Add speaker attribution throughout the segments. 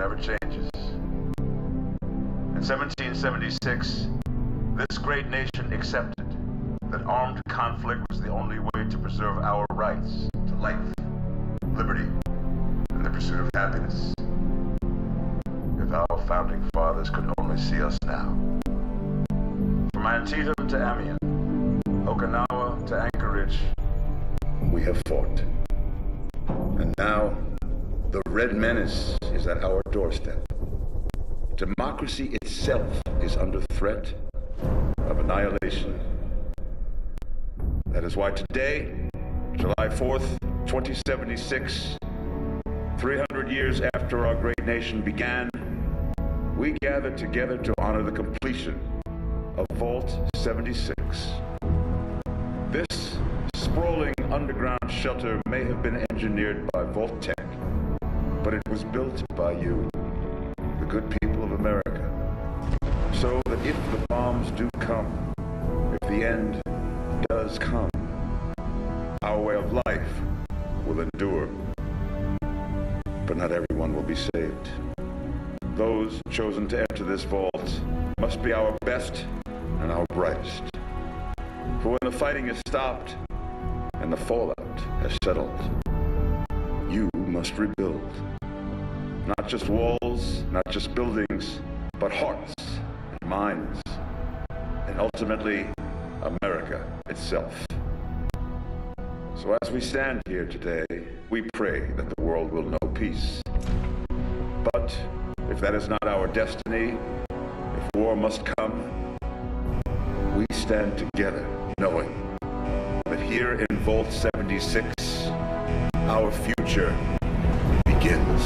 Speaker 1: never changes. In 1776, this great nation accepted that armed conflict was the only way to preserve our rights to life, liberty, and the pursuit of happiness. If our founding fathers could only see us now. From Antietam to Amiens, Okinawa to Anchorage, we have fought. And now, the Red Menace is at our doorstep. Democracy itself is under threat of annihilation. That is why today, July 4th, 2076, 300 years after our great nation began, we gather together to honor the completion of Vault 76. This sprawling underground shelter may have been engineered by Vault-Tec, but it was built by you, the good people of America, so that if the bombs do come, if the end does come, our way of life will endure. But not everyone will be saved. Those chosen to enter this vault must be our best and our brightest. For when the fighting is stopped and the fallout has settled, you must rebuild. Not just walls, not just buildings, but hearts and minds, and ultimately, America itself. So as we stand here today, we pray that the world will know peace. But if that is not our destiny, if war must come, we stand together knowing that here in Vault 76, our future begins.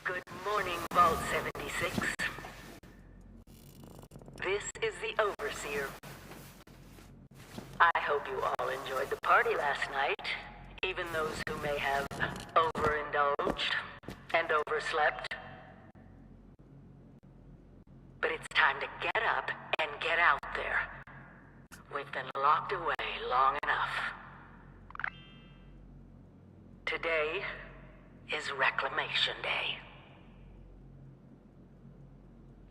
Speaker 2: Good morning, Vault 76. This is the Overseer. I hope you all enjoyed the party last night, even those who may have overindulged and overslept. But it's time to get up and get out there. We've been locked away long enough. Today is Reclamation Day.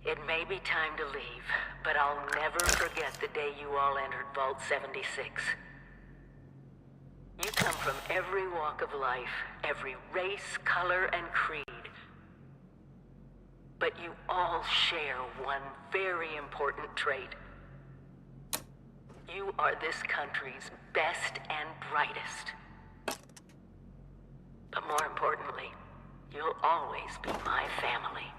Speaker 2: It may be time to leave, but I'll never forget the day you all entered Vault 76. You come from every walk of life, every race, color, and creed. But you all share one very important trait. You are this country's best and brightest. But more importantly, you'll always be my family.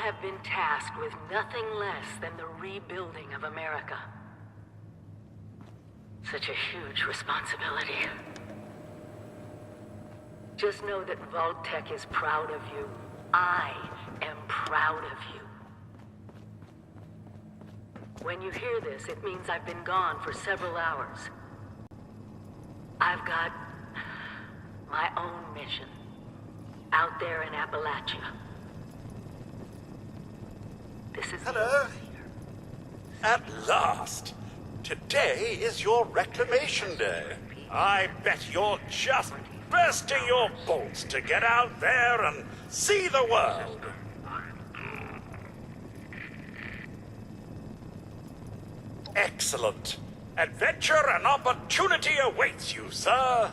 Speaker 2: have been tasked with nothing less than the rebuilding of America. Such a huge responsibility. Just know that Vault-Tec is proud of you. I am proud of you. When you hear this, it means I've been gone for several hours. I've got my own mission out there in Appalachia. This is...
Speaker 3: Hello? At last! Today is your reclamation day. I bet you're just bursting your bolts to get out there and see the world. Excellent. Adventure and opportunity awaits you, sir.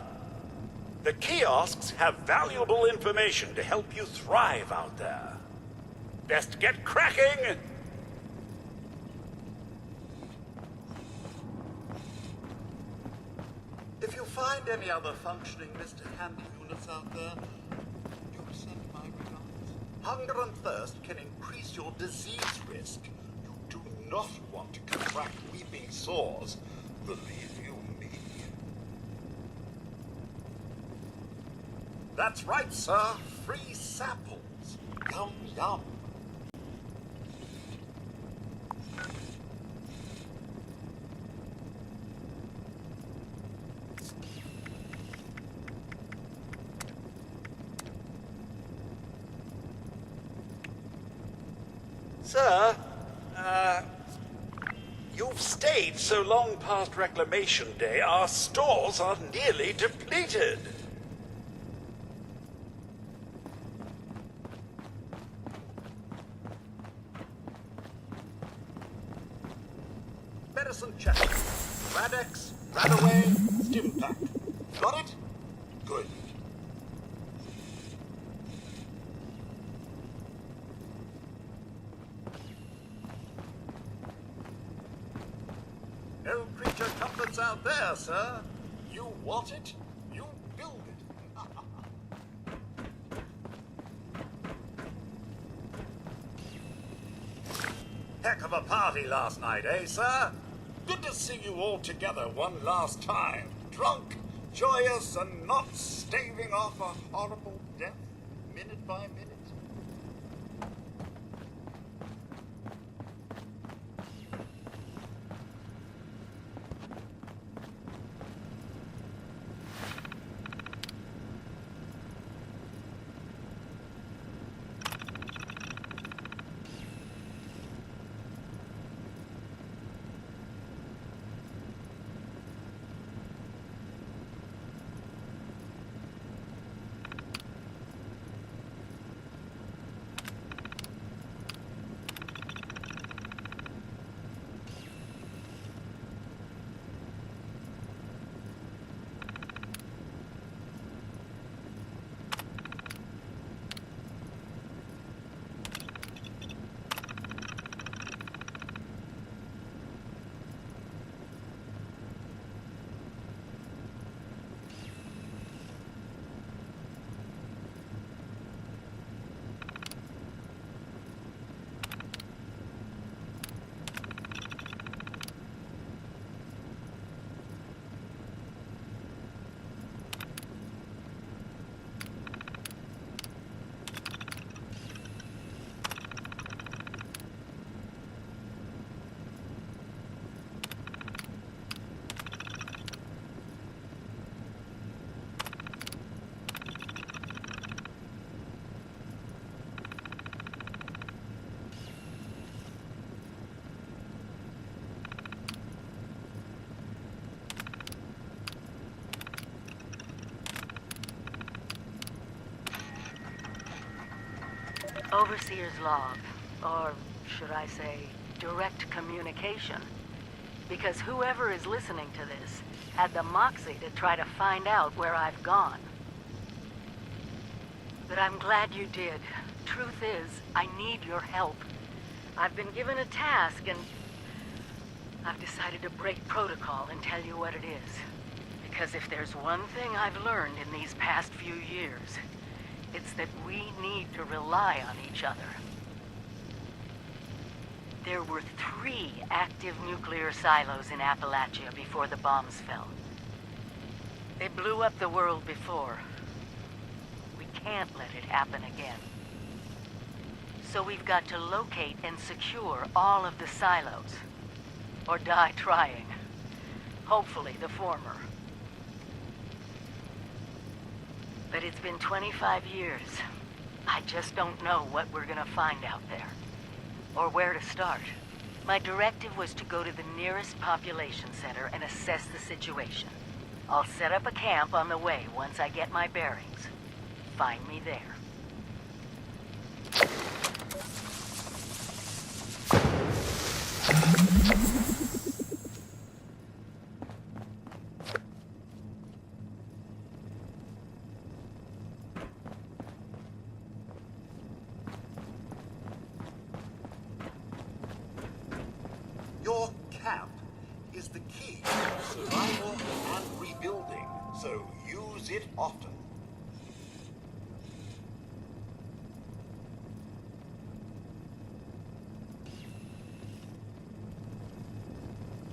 Speaker 3: The kiosks have valuable information to help you thrive out there. Best get cracking!
Speaker 4: If you find any other functioning Mr. Handy units out there, do send my regards. Hunger and thirst can increase your disease risk. You do not want to contract weeping sores, believe you me. That's right, sir. Free samples. Yum, yum.
Speaker 3: Sir, you've stayed so long past Reclamation Day, our stores are nearly depleted.
Speaker 4: Medicine check. Radex, Radaway, Stimpack. Got it? Good. No creature comforts out there, sir. You want it, you build it. Heck of a party last night, eh, sir? Good to see you all together one last time. Drunk, joyous, and not staving off a horrible death minute by minute.
Speaker 2: Overseer's log, or should I say, direct communication. Because whoever is listening to this had the moxie to try to find out where I've gone. But I'm glad you did. Truth is, I need your help. I've been given a task and I've decided to break protocol and tell you what it is. Because if there's one thing I've learned in these past few years, it's that we need to rely on each other. There were 3 active nuclear silos in Appalachia before the bombs fell. They blew up the world before. We can't let it happen again. So we've got to locate and secure all of the silos. Or die trying. Hopefully the former. But it's been 25 years. I just don't know what we're gonna find out there. Or where to start. My directive was to go to the nearest population center and assess the situation. I'll set up a camp on the way once I get my bearings. Find me there.
Speaker 4: Your camp is the key to survival and rebuilding, so use it often.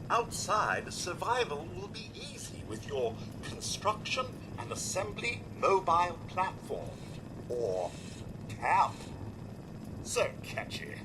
Speaker 4: Outside, survival will be easy with your construction and assembly mobile platform, or camp. So catchy.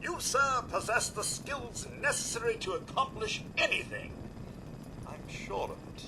Speaker 4: You, sir, possess the skills necessary to accomplish anything. I'm sure of it.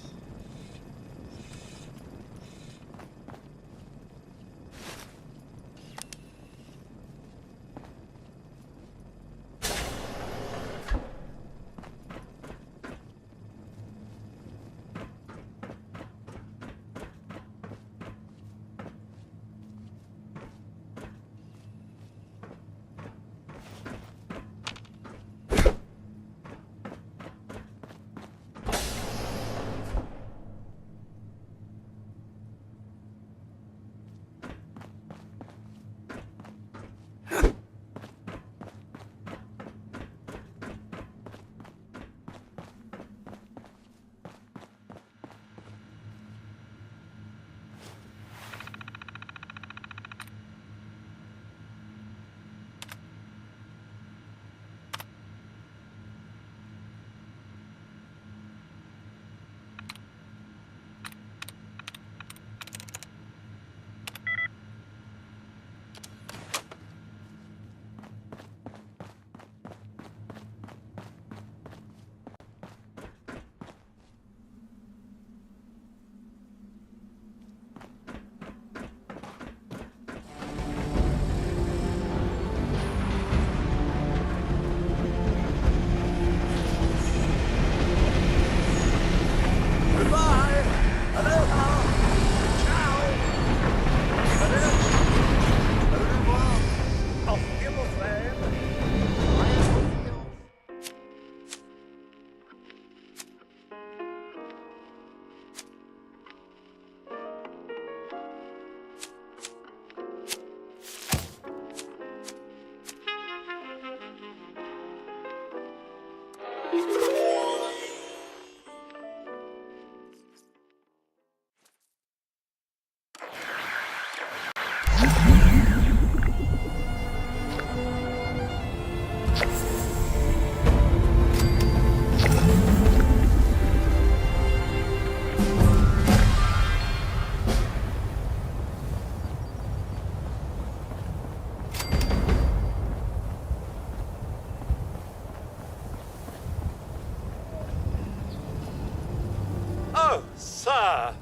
Speaker 3: Sir,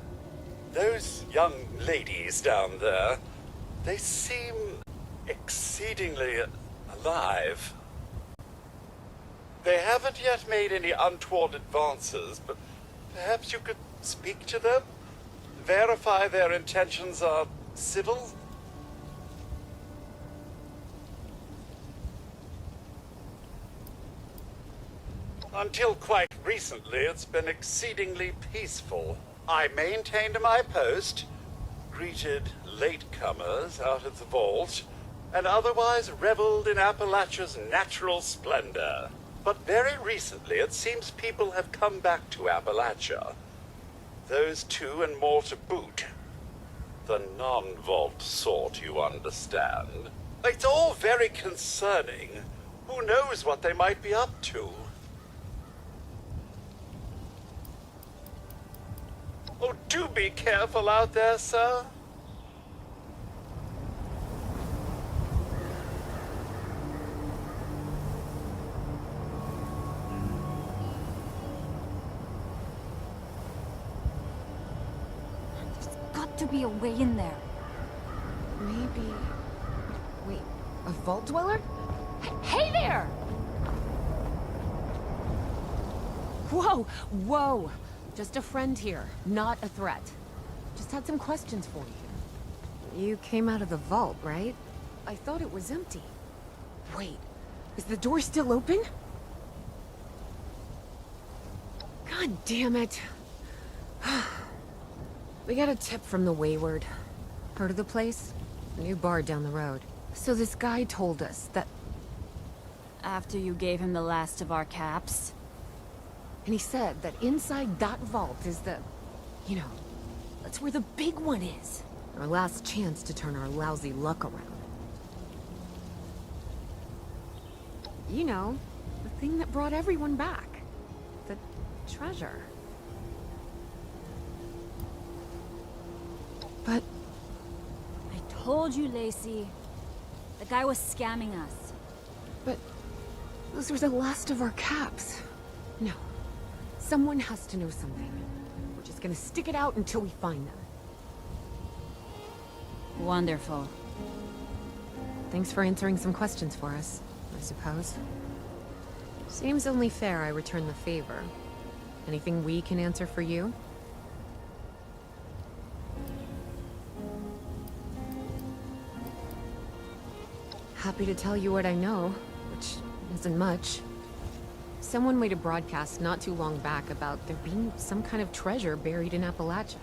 Speaker 3: those young ladies down there, they seem exceedingly alive. They haven't yet made any untoward advances, but perhaps you could speak to them? Verify their intentions are civil? Until quite recently, it's been exceedingly peaceful. I maintained my post, greeted latecomers out of the vault, and otherwise reveled in Appalachia's natural splendor. But very recently, it seems people have come back to Appalachia. Those two and more to boot. The non-vault sort, you understand. It's all very concerning. Who knows what they might be up to? Oh, do be careful out there, sir.
Speaker 5: There's got to be a way in there.
Speaker 6: Maybe... Wait, a vault dweller?
Speaker 5: Hey there!
Speaker 6: Whoa, whoa! Just a friend here, not a threat. Just had some questions for you. You came out of the vault, right? I thought it was empty. Wait, is the door still open? God damn it. We got a tip from the Wayward. Heard of the place? A new bar down the road. So this guy told us that...
Speaker 5: After you gave him the last of our caps?
Speaker 6: And he said that inside that vault is the... You know, that's where the big one is. Our last chance to turn our lousy luck around. You know, the thing that brought everyone back. The treasure. But...
Speaker 5: I told you, Lacey. The guy was scamming us.
Speaker 6: But... those were the last of our caps. No. Someone has to know something. We're just gonna stick it out until we find them.
Speaker 5: Wonderful.
Speaker 6: Thanks for answering some questions for us, I suppose. Seems only fair I return the favor. Anything we can answer for you? Happy to tell you what I know, which isn't much. Someone made a broadcast not too long back about there being some kind of treasure buried in Appalachia.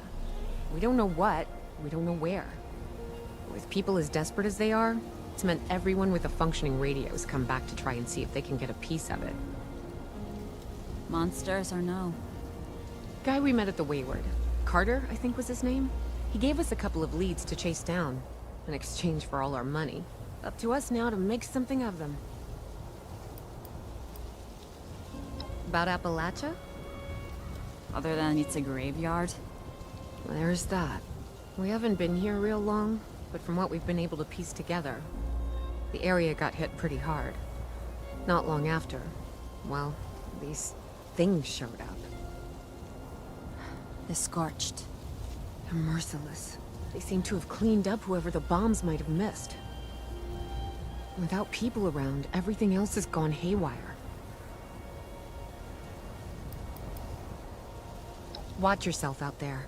Speaker 6: We don't know what, we don't know where. With people as desperate as they are, it's meant everyone with a functioning radio has come back to try and see if they can get a piece of it.
Speaker 5: Monsters or no?
Speaker 6: Guy we met at the Wayward. Carter, I think was his name. He gave us a couple of leads to chase down, in exchange for all our money. Up to us now to make something of them. About Appalachia?
Speaker 5: Other than it's a graveyard?
Speaker 6: There's that. We haven't been here real long, but from what we've been able to piece together, the area got hit pretty hard. Not long after, well, these things showed up.
Speaker 5: The Scorched.
Speaker 6: They're merciless. They seem to have cleaned up whoever the bombs might have missed. Without people around, everything else has gone haywire. Watch yourself out there.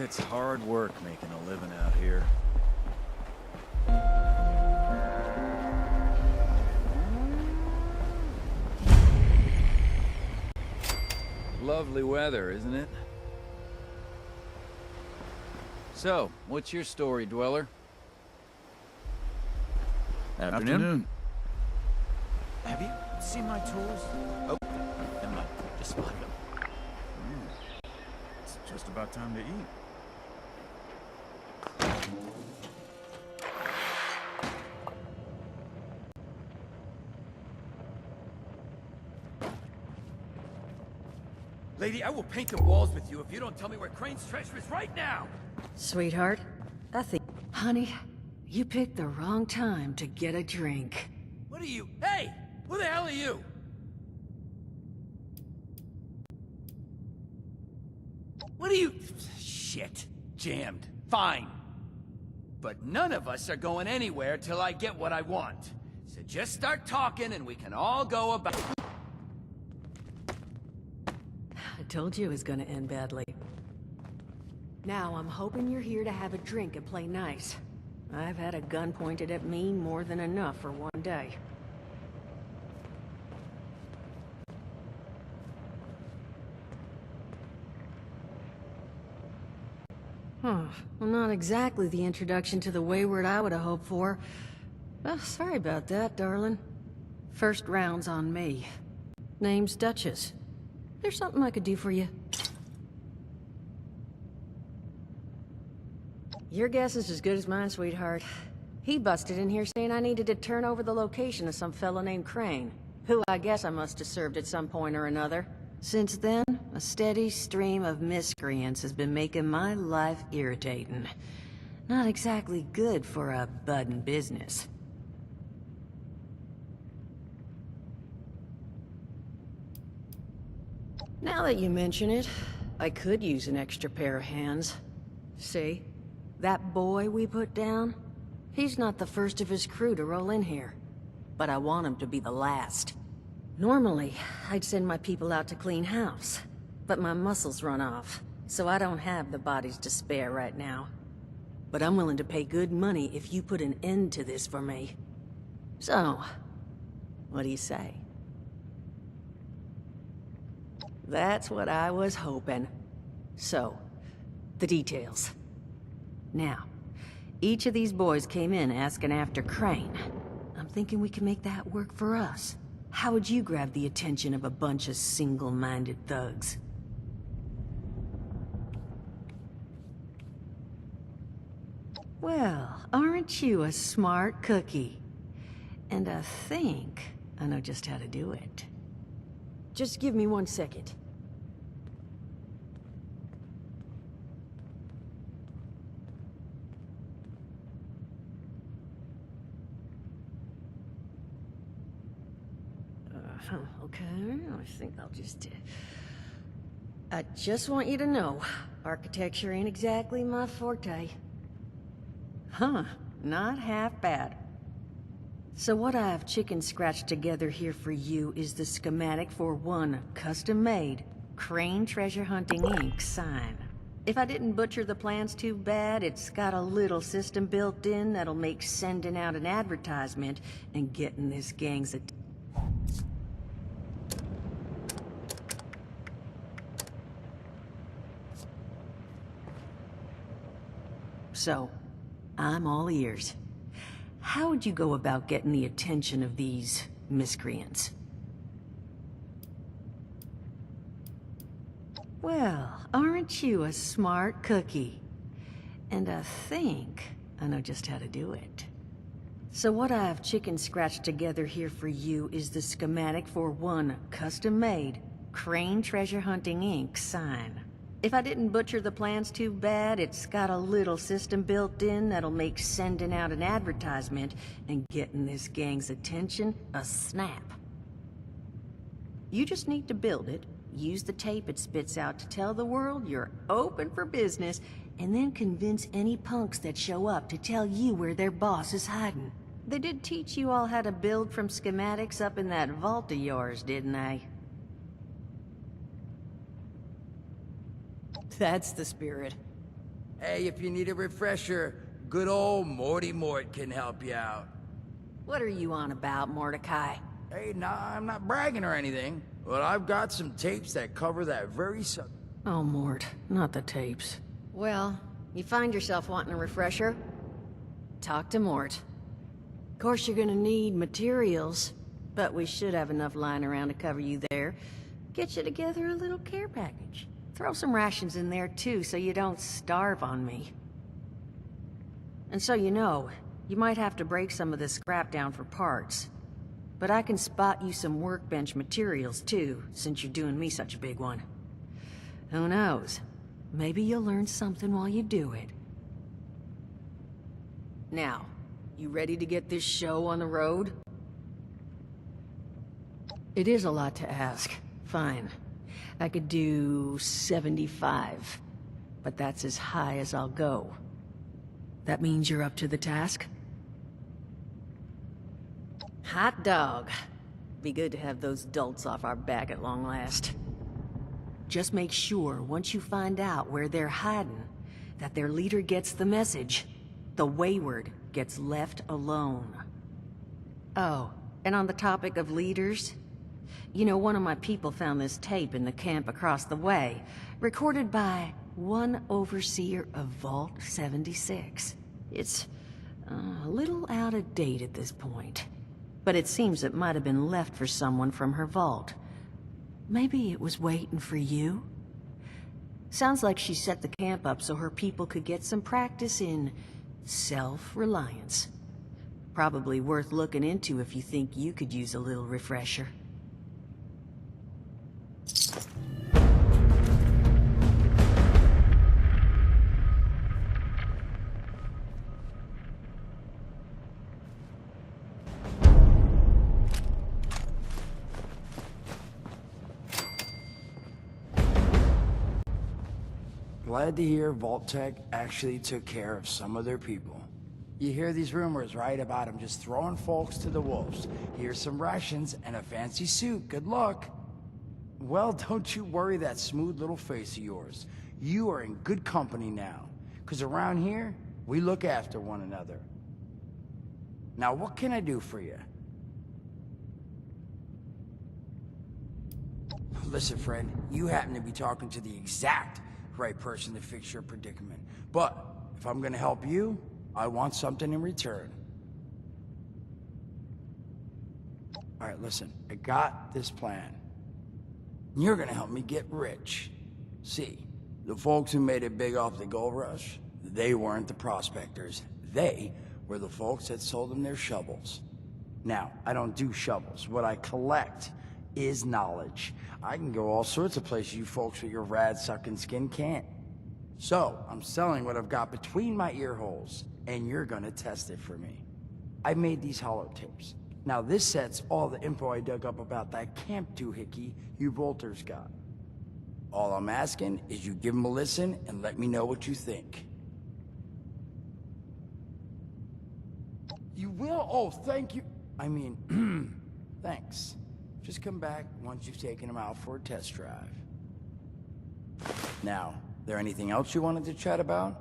Speaker 7: It's hard work making a living out here. Lovely weather, isn't it? So, what's your story, Dweller?
Speaker 8: Afternoon.
Speaker 7: Have you seen my tools? Oh, never mind. Just spotted them.
Speaker 8: It's just about time to eat.
Speaker 7: Lady, I will paint the walls with you if you don't tell me where Crane's treasure is right now!
Speaker 2: Sweetheart, I think... Honey, you picked the wrong time to get a drink.
Speaker 7: What are you? Hey! Who the hell are you? What are you... Shit. Jammed. Fine. But none of us are going anywhere till I get what I want. So just start talking and we can all go about...
Speaker 2: I told you it was gonna end badly. Now, I'm hoping you're here to have a drink and play nice. I've had a gun pointed at me more than enough for one day. Huh. Well, not exactly the introduction to the Wayward I would have hoped for. Well, sorry about that, darling. First round's on me. Name's Duchess. There's something I could do for you. Your guess is as good as mine, sweetheart. He busted in here saying I needed to turn over the location of some fellow named Crane, who I guess I must have served at some point or another. Since then, a steady stream of miscreants has been making my life irritating. Not exactly good for a budding business. Now that you mention it, I could use an extra pair of hands. See? That boy we put down? He's not the first of his crew to roll in here. But I want him to be the last. Normally, I'd send my people out to clean house. But my muscles run off, so I don't have the bodies to spare right now. But I'm willing to pay good money if you put an end to this for me. So, what do you say? That's what I was hoping. So, the details. Now, each of these boys came in asking after Crane. I'm thinking we can make that work for us. How would you grab the attention of a bunch of single-minded thugs? Well, aren't you a smart cookie? And I think I know just how to do it. Just give me 1 second. Okay, I think I'll just... I just want you to know, architecture ain't exactly my forte. Huh, not half bad. So what I've chicken scratched together here for you is the schematic for one custom-made Crane Treasure Hunting Inc. sign. If I didn't butcher the plans too bad, it's got a little system built in that'll make sending out an advertisement and getting this gang's attention. So, I'm all ears. How would you go about getting the attention of these miscreants? Well, aren't you a smart cookie? And I think I know just how to do it. So what I've chicken scratched together here for you is the schematic for one custom-made Crane Treasure Hunting Inc. sign. If I didn't butcher the plans too bad, it's got a little system built in that'll make sending out an advertisement and getting this gang's attention a snap. You just need to build it, use the tape it spits out to tell the world you're open for business, and then convince any punks that show up to tell you where their boss is hiding. They did teach you all how to build from schematics up in that vault of yours, didn't they? That's the spirit.
Speaker 7: Hey, if you need a refresher, good old Morty Mort can help you out.
Speaker 2: What are you on about, Mordecai?
Speaker 7: Hey, nah, I'm not bragging or anything, but I've got some tapes that cover that very subject.
Speaker 2: Oh, Mort, not the tapes. Well, you find yourself wanting a refresher? Talk to Mort. Of course, you're gonna need materials, but we should have enough lying around to cover you there. Get you together a little care package. Throw some rations in there, too, so you don't starve on me. And so you know, you might have to break some of this scrap down for parts. But I can spot you some workbench materials, too, since you're doing me such a big one. Who knows? Maybe you'll learn something while you do it. Now, you ready to get this show on the road? It is a lot to ask. Fine. I could do 75. But that's as high as I'll go. That means you're up to the task? Hot dog. Be good to have those dolts off our back at long last. Just make sure, once you find out where they're hiding, that their leader gets the message. The wayward gets left alone. Oh, and on the topic of leaders, you know, one of my people found this tape in the camp across the way, recorded by one overseer of Vault 76. It's a little out of date at this point, but it seems it might have been left for someone from her vault. Maybe it was waiting for you? Sounds like she set the camp up so her people could get some practice in self-reliance. Probably worth looking into if you think you could use a little refresher.
Speaker 9: Glad to hear Vault-Tec actually took care of some of their people. You hear these rumors, right, about them just throwing folks to the wolves. Here's some rations and a fancy suit. Good luck. Well, don't you worry that smooth little face of yours. You are in good company now. Because around here, we look after one another. Now, what can I do for you? Listen, friend, you happen to be talking to the exact right person to fix your predicament. But if I'm gonna help you, I want something in return. All right, listen, I got this plan. You're gonna help me get rich. See, the folks who made it big off the gold rush, they weren't the prospectors. They were the folks that sold them their shovels. Now, I don't do shovels. What I collect is knowledge. I can go all sorts of places you folks with your rad-sucking skin can't. So, I'm selling what I've got between my ear holes, and you're gonna test it for me. I made these holotapes. Now this set's all the info I dug up about that camp doohickey you Volters got. All I'm asking is you give them a listen and let me know what you think. You will? Oh, thank you. I mean, thanks. Just come back once you've taken them out for a test drive. Now, there anything else you wanted to chat about?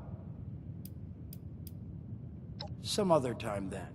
Speaker 9: Some other time then.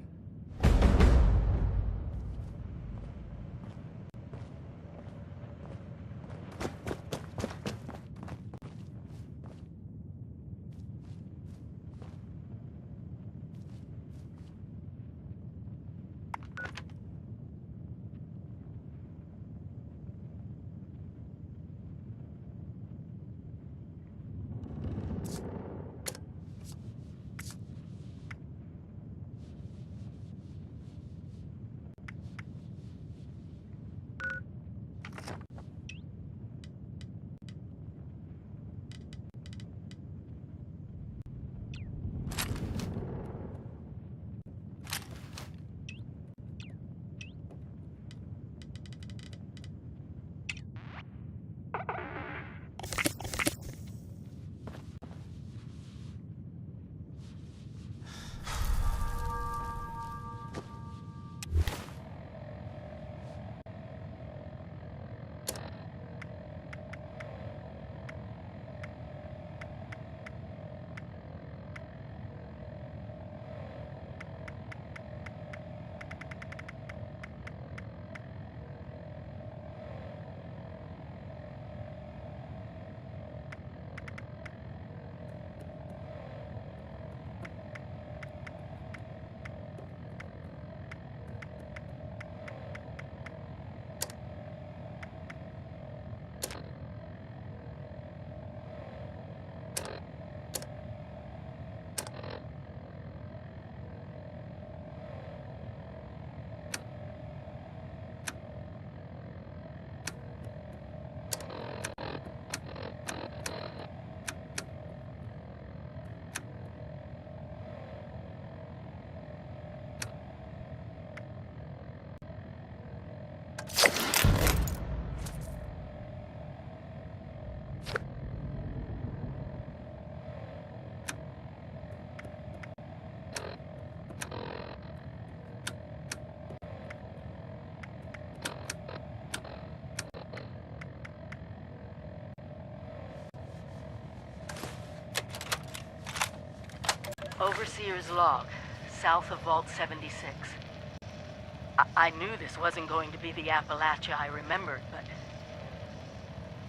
Speaker 2: Overseer's log, south of Vault 76. I knew this wasn't going to be the Appalachia I remembered, but...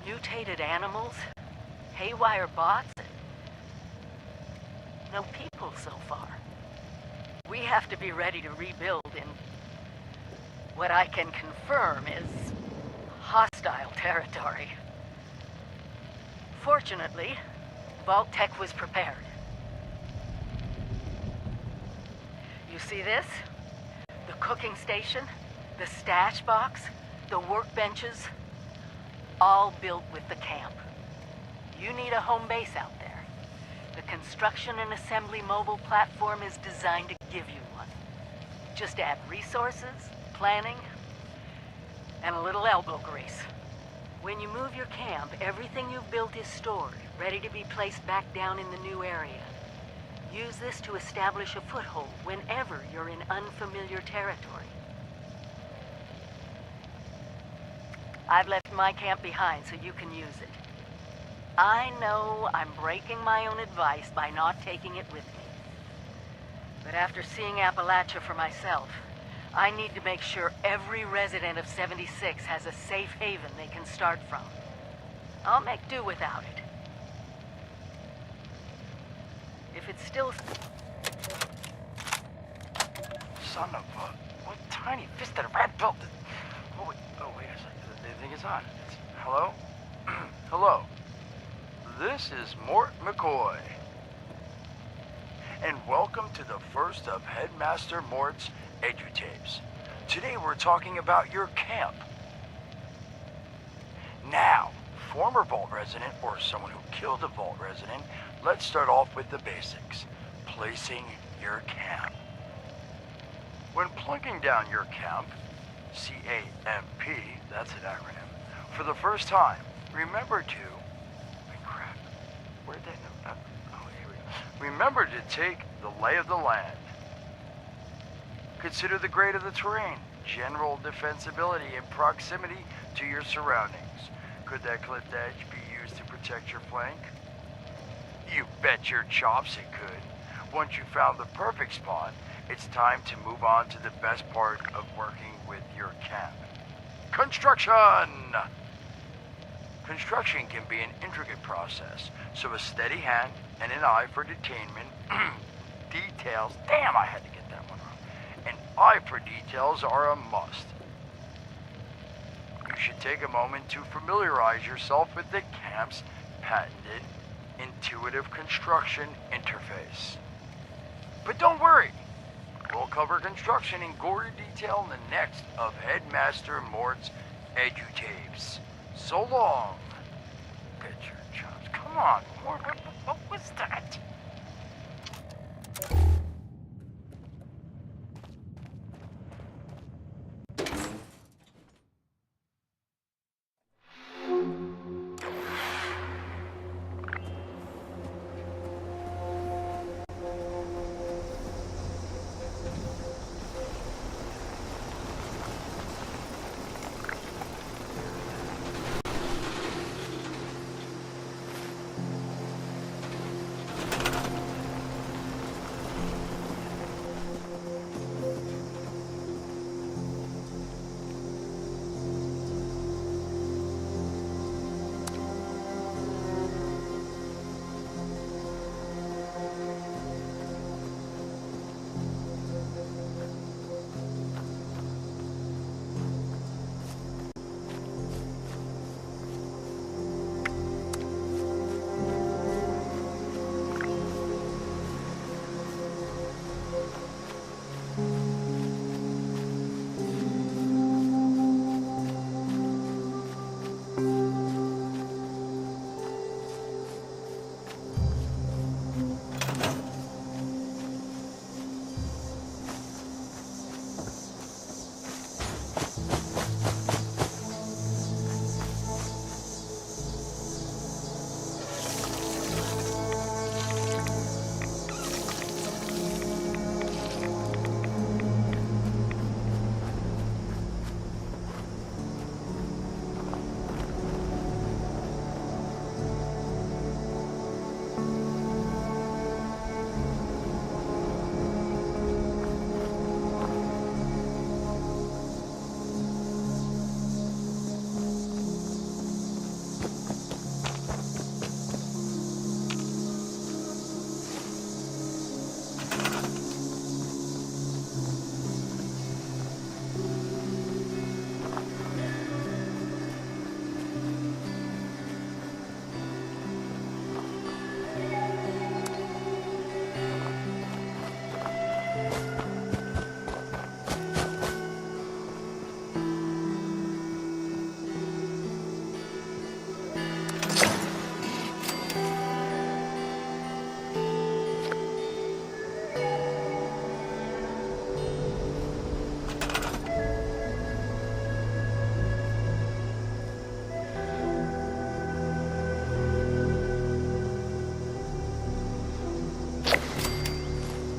Speaker 2: mutated animals? Haywire bots? No people so far. We have to be ready to rebuild in... what I can confirm is... hostile territory. Fortunately, Vault-Tec was prepared. You see this? The cooking station, the stash box, the workbenches, all built with the camp. You need a home base out there. The construction and assembly mobile platform is designed to give you one. Just add resources, planning, and a little elbow grease. When you move your camp, everything you've built is stored, ready to be placed back down in the new area. Use this to establish a foothold whenever you're in unfamiliar territory. I've left my camp behind so you can use it. I know I'm breaking my own advice by not taking it with me. But after seeing Appalachia for myself, I need to make sure every resident of 76 has a safe haven they can start from. I'll make do without it. If it's still...
Speaker 9: Son of a... What tiny-fisted rat built it? Oh, wait a second. The thing is on. Hello? Hello. This is Mort McCoy. And welcome to the first of Headmaster Mort's EduTapes. Today we're talking about your camp. Now, former Vault resident or someone who killed a Vault resident, let's start off with the basics. Placing your camp. When plunking down your camp, C-A-M-P, that's an acronym, for the first time, remember to... crap. Where'd that know? Oh, here we go. Remember to take the lay of the land. Consider the grade of the terrain, general defensibility, and proximity to your surroundings. Could that clipped edge be used to protect your flank? You bet your chops it could. Once you found the perfect spot, it's time to move on to the best part of working with your camp. Construction! Construction can be an intricate process, so a steady hand and an eye for detainment, details, damn, I had to get that one wrong. An eye for details are a must. You should take a moment to familiarize yourself with the camp's patented intuitive construction interface. But don't worry, we'll cover construction in gory detail in the next of Headmaster Mort's EduTapes. So long. Bet your chops. Come on, Mort, what was that?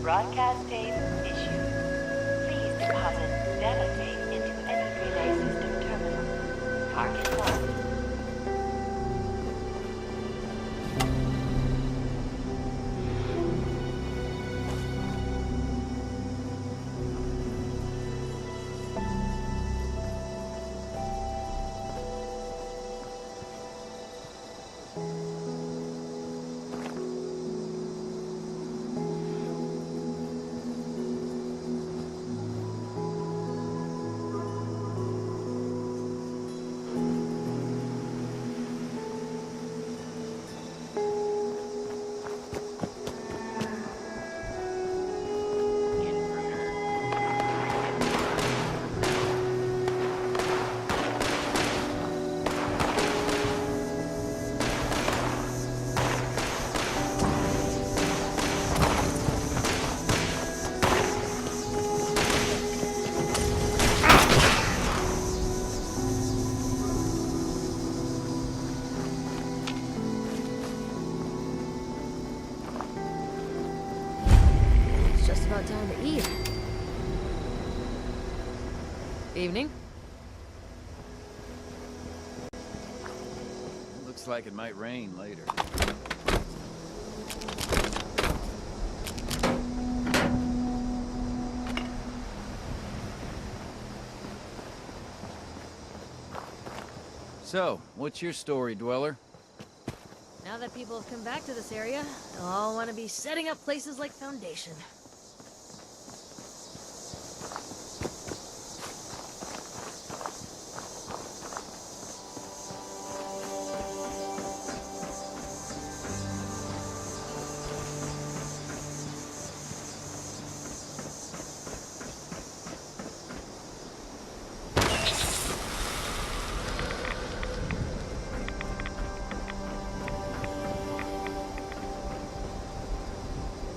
Speaker 10: Broadcast tape issued. Please deposit data tape into any relay system terminal. Target locked.
Speaker 5: Just about time to eat.
Speaker 6: Evening?
Speaker 7: Looks like it might rain later. So, what's your story, Dweller?
Speaker 5: Now that people have come back to this area, they'll all want to be setting up places like Foundation.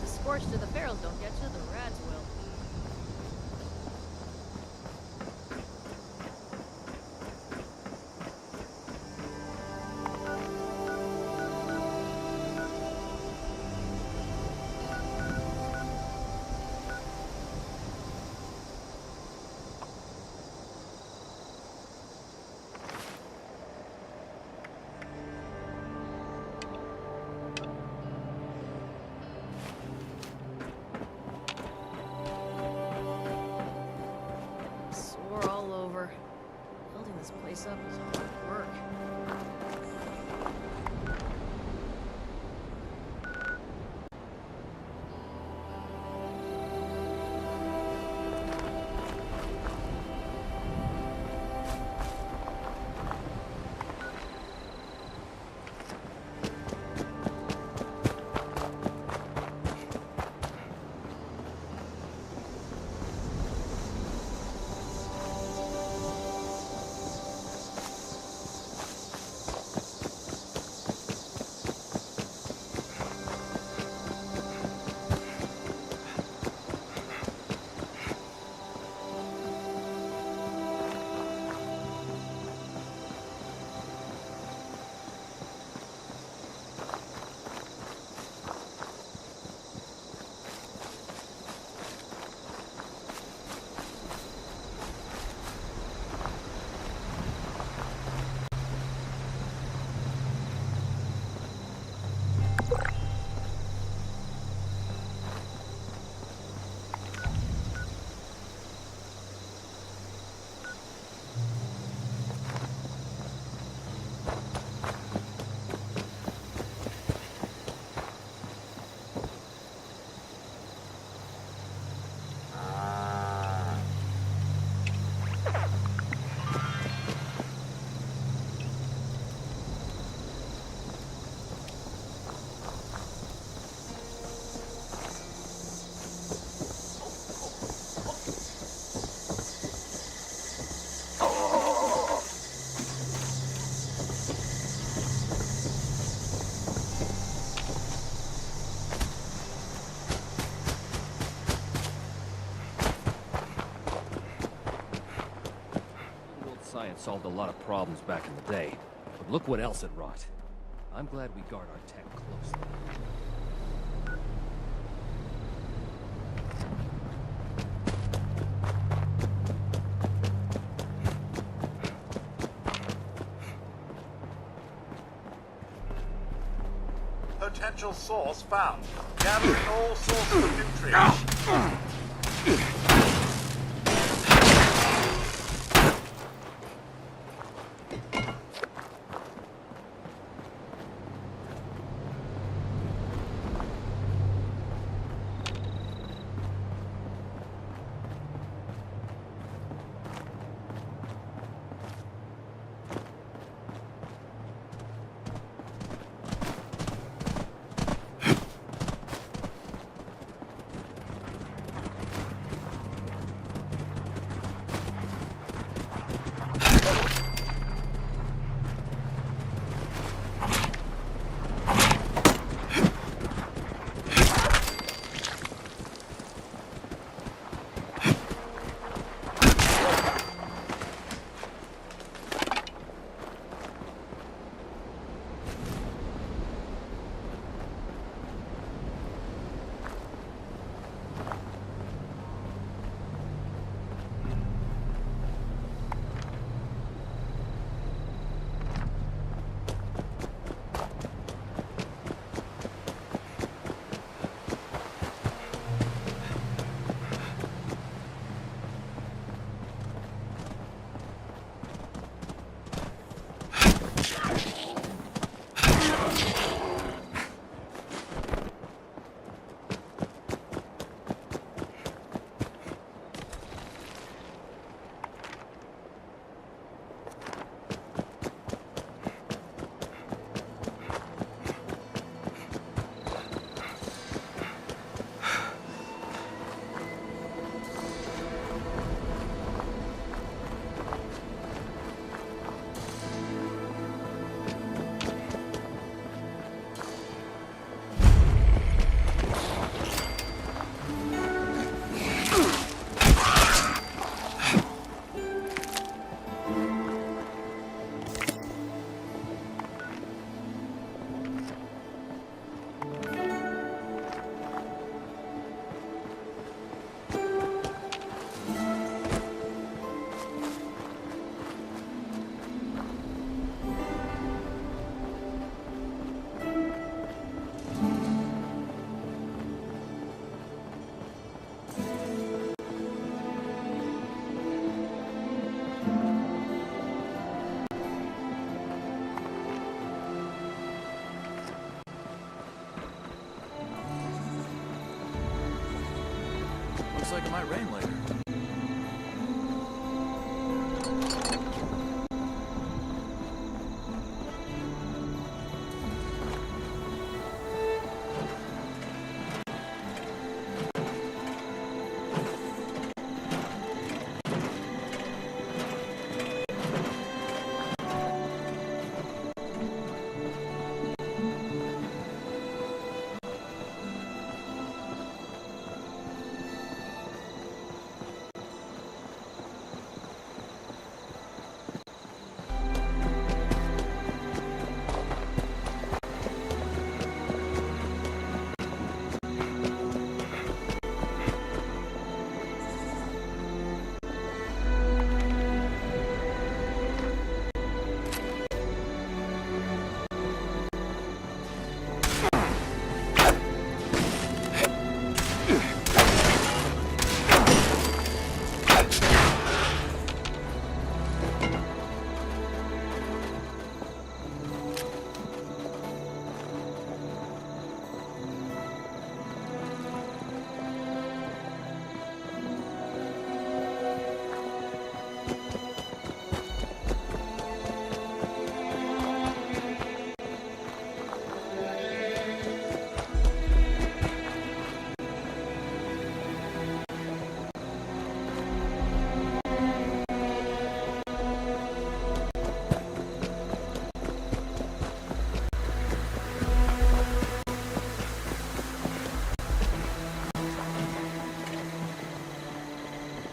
Speaker 5: Scorched to the ferals don't get you, the rats will. Sore all over. Building this place up is hard work.
Speaker 11: Science solved a lot of problems back in the day, but look what else it wrought. I'm glad we guard our tech closely.
Speaker 4: potential source found. Gathering all sources of nutrients.
Speaker 8: Looks like it might rain later.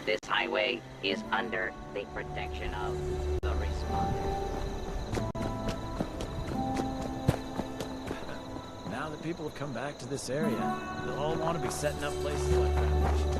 Speaker 12: This highway is under the protection of the responder.
Speaker 8: Now that people have come back to this area, they'll all want to be setting up places like that.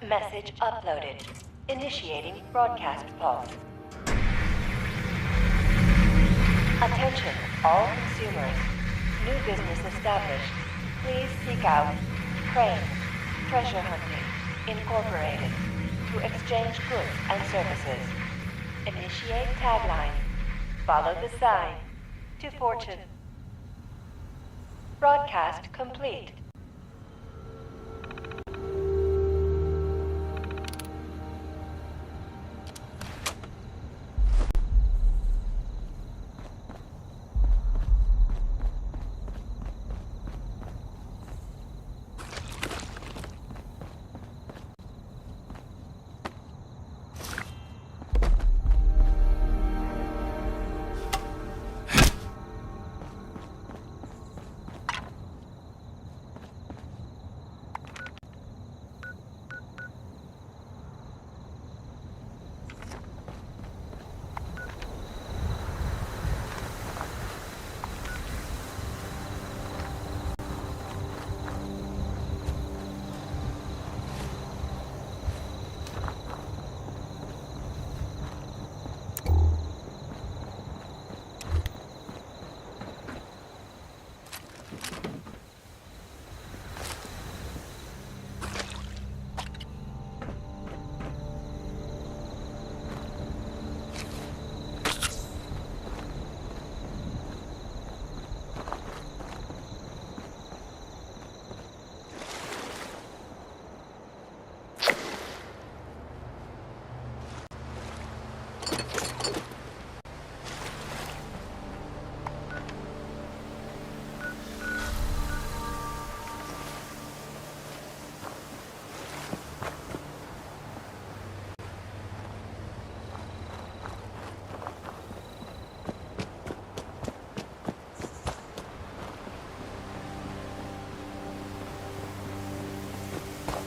Speaker 10: Message uploaded. Initiating broadcast pulse. Attention, all consumers. New business established. Please seek out Crane Treasure Hunting Incorporated to exchange goods and services. Initiate tagline. Follow the sign to fortune. Broadcast complete.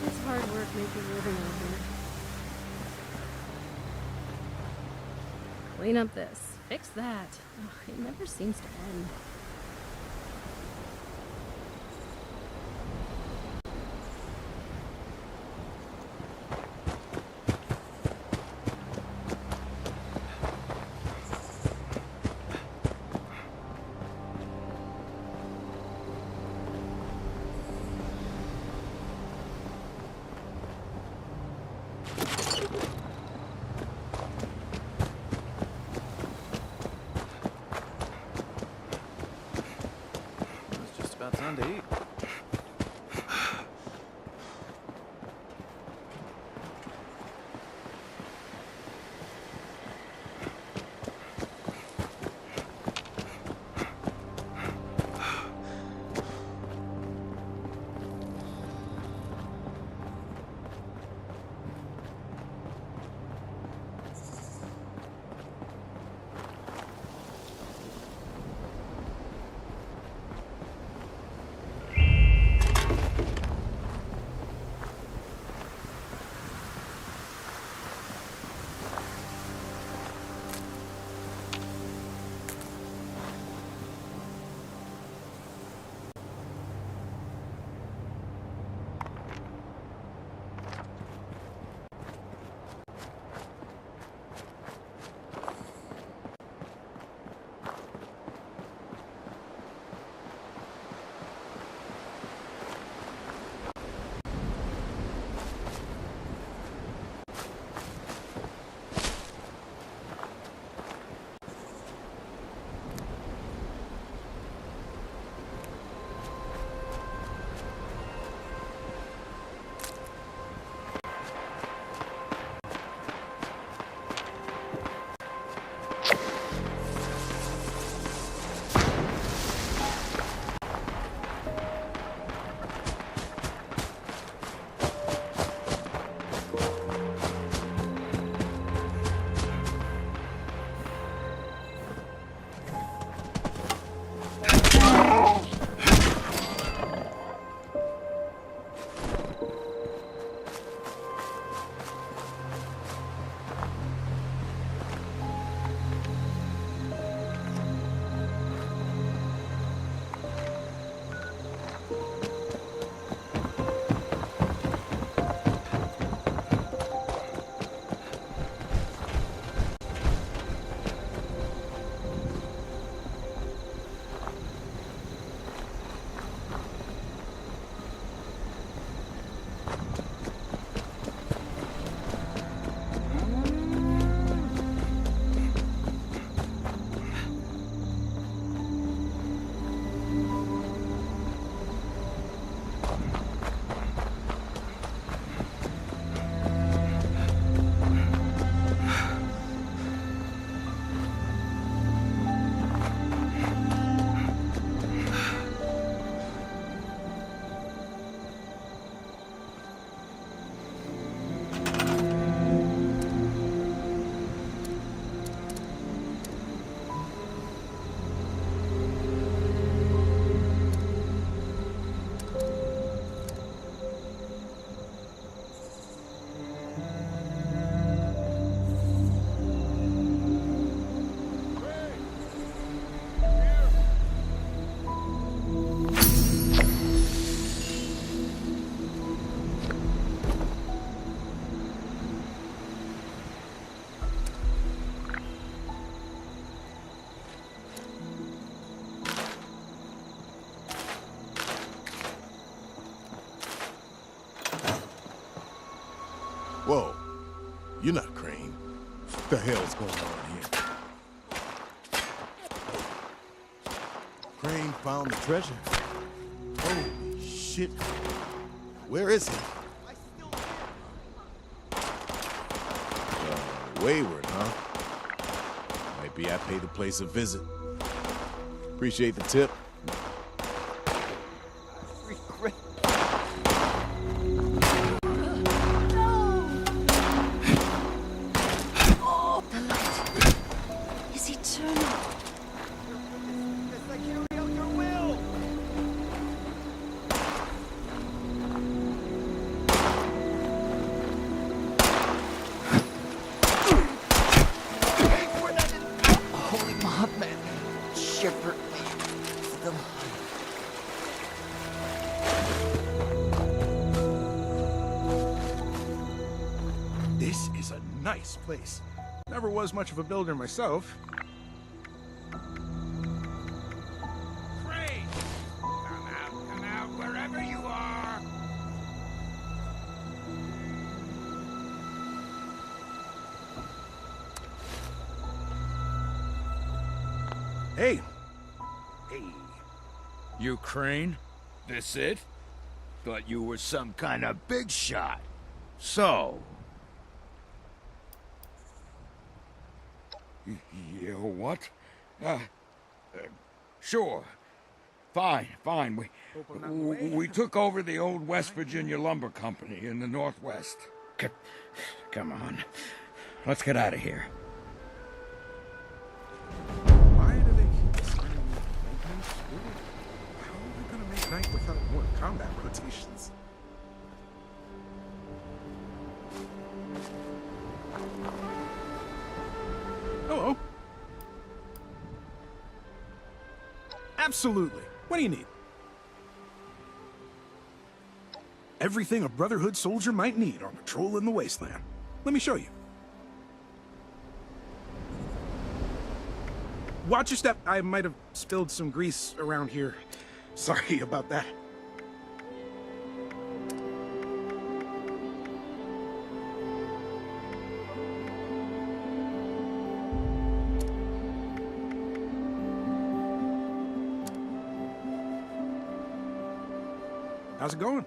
Speaker 5: It's hard work making a living out here. Clean up this. Fix that. Ugh, it never seems to end.
Speaker 8: Time to eat.
Speaker 13: Whoa. You're not Crane. What the hell's going on here? Crane found the treasure. Holy shit. Where is he? Wayward, huh? Might be I pay the place a visit. Appreciate the tip.
Speaker 5: The light is eternal.
Speaker 9: Holy Mothman, shiver me.
Speaker 14: This is a nice place. Never was much of a builder myself.
Speaker 7: Crane! Come out, wherever you are!
Speaker 14: Hey.
Speaker 7: Hey. You Crane? This it? Thought you were some kind of big shot. So...
Speaker 15: You what? Sure. Fine. We took over the old West Virginia Lumber Company in the Northwest.
Speaker 7: Come on. Let's get out of here.
Speaker 14: Why do they keep assigning me maintenance? How are we gonna make night without more combat rotations? Hello. Absolutely. What do you need? Everything a Brotherhood soldier might need on patrol in the wasteland. Let me show you. Watch your step. I might have spilled some grease around here. Sorry about that. How's it going?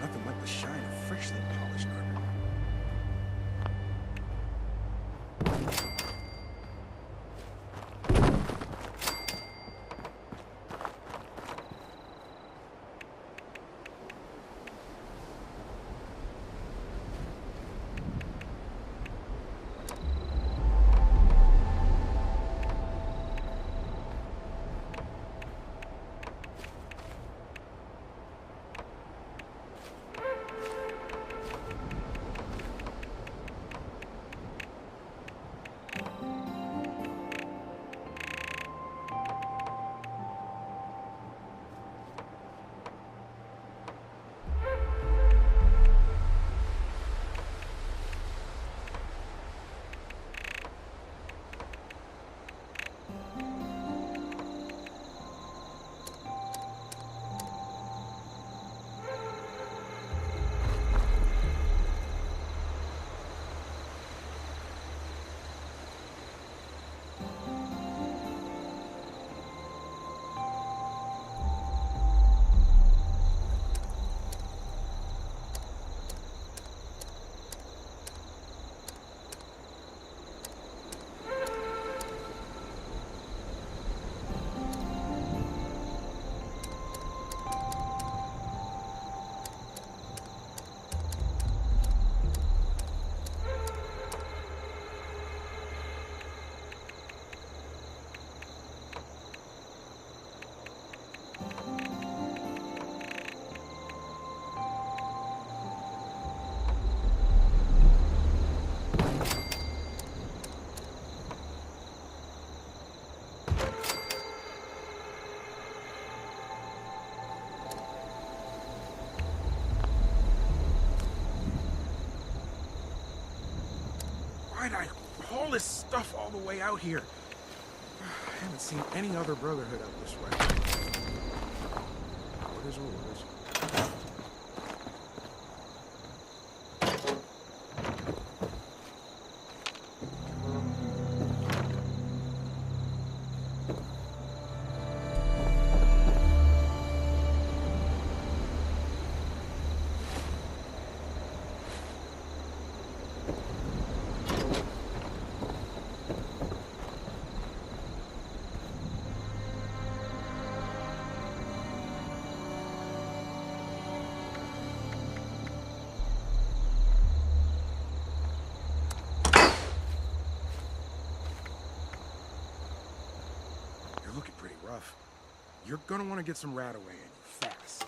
Speaker 14: nothing like the shine of freshly polished armor. Why'd I haul this stuff all the way out here? I haven't seen any other Brotherhood up this way. Orders are orders. You're looking pretty rough. You're gonna want to get some Radaway in you fast.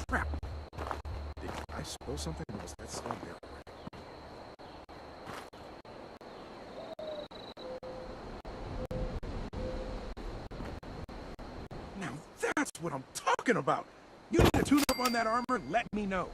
Speaker 14: Crap! Did I spill something or was that still there? Now that's what I'm talking about! You need to tune up on that armor, let me know.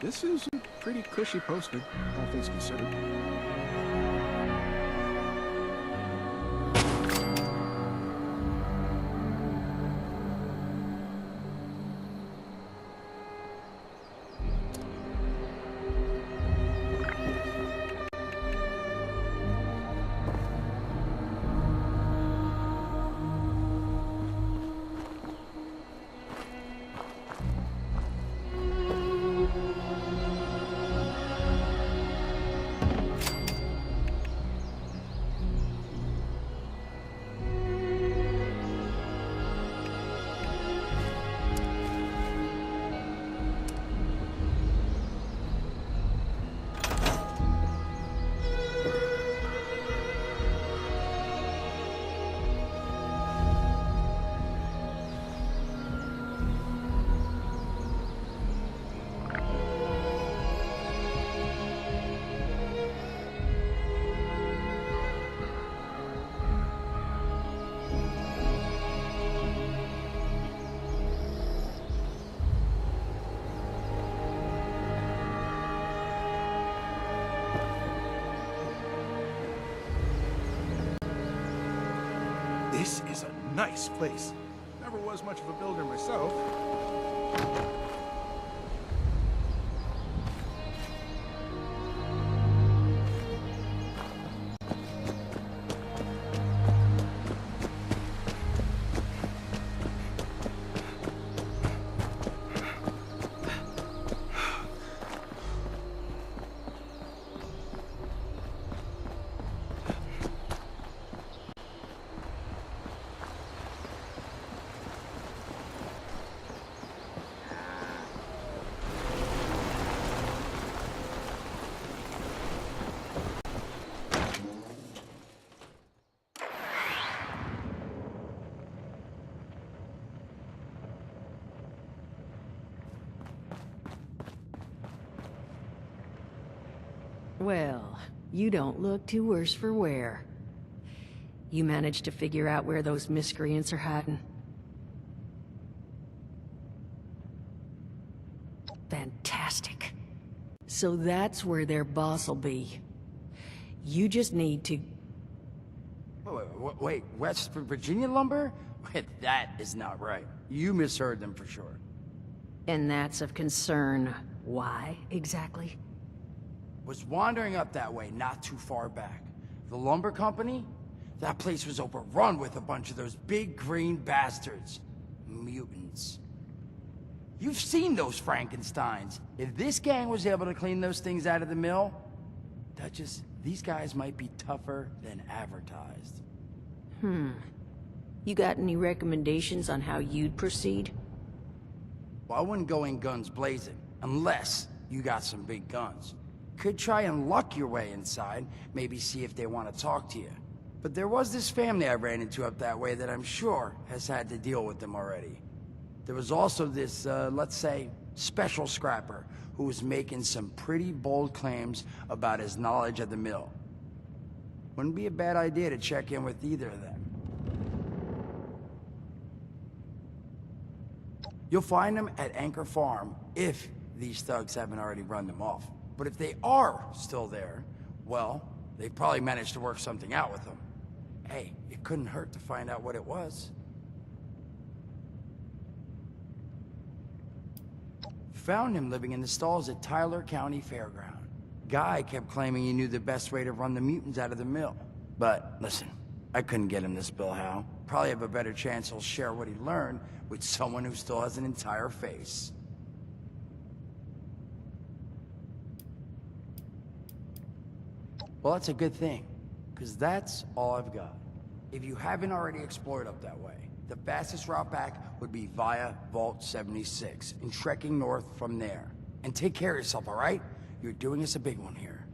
Speaker 14: This is a pretty cushy poster, all things considered. This is a nice place. Never was much of a builder myself.
Speaker 2: Well, you don't look too worse for wear. You managed to figure out where those miscreants are hiding? Fantastic. So that's where their boss will be. You just need to...
Speaker 9: Wait, West Virginia lumber? Wait, that is not right. You misheard them for sure.
Speaker 2: And that's of concern. Why, exactly?
Speaker 9: Was wandering up that way not too far back. The lumber company? That place was overrun with a bunch of those big green bastards. Mutants. You've seen those Frankensteins. If this gang was able to clean those things out of the mill, Duchess, these guys might be tougher than advertised.
Speaker 2: You got any recommendations on how you'd proceed?
Speaker 9: Well, I wouldn't go in guns blazing, unless you got some big guns. Could try and luck your way inside, maybe see if they want to talk to you. But there was this family I ran into up that way that I'm sure has had to deal with them already. There was also this, let's say, special scrapper who was making some pretty bold claims about his knowledge of the mill. Wouldn't be a bad idea to check in with either of them. You'll find them at Anchor Farm if these thugs haven't already run them off. But if they are still there, well, they probably managed to work something out with them. Hey, it couldn't hurt to find out what it was. Found him living in the stalls at Tyler County Fairground. Guy kept claiming he knew the best way to run the mutants out of the mill. But listen, I couldn't get him to spill how. Probably have a better chance he'll share what he learned with someone who still has an entire face. Well, that's a good thing. because that's all I've got. If you haven't already explored up that way, the fastest route back would be via Vault 76 and trekking north from there. And take care of yourself, all right? You're doing us a big one here.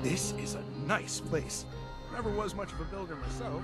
Speaker 14: This is a nice place. Never was much of a builder myself.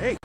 Speaker 14: Hey,